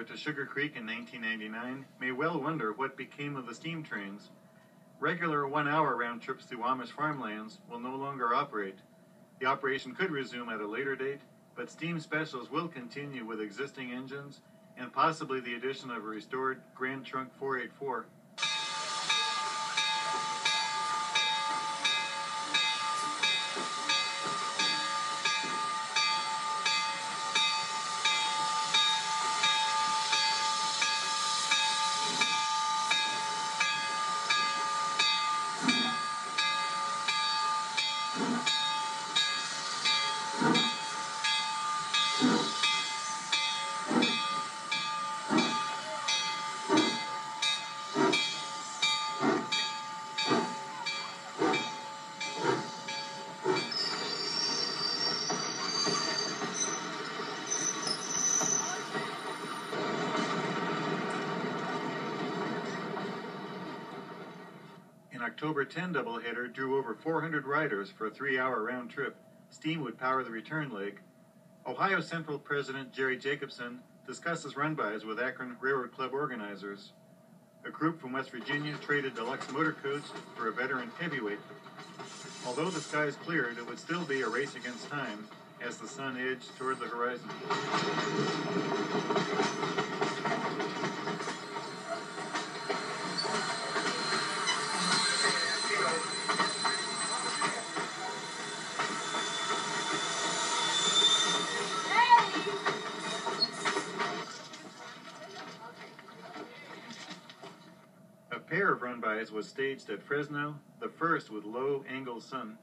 to Sugar Creek in 1999 may well wonder what became of the steam trains. Regular 1-hour round trips through Amish farmlands will no longer operate. The operation could resume at a later date, but steam specials will continue with existing engines and possibly the addition of a restored Grand Trunk 484. An October 10 doubleheader drew over 400 riders for a 3-hour round trip. Steam would power the return leg. Ohio Central President Jerry Jacobson discusses run-bys with Akron Railroad Club organizers. A group from West Virginia traded deluxe motor coach for a veteran heavyweight. Although the skies cleared, it would still be a race against time as the sun edged toward the horizon. A pair of run-bys was staged at Fresno, the first with low-angle sun.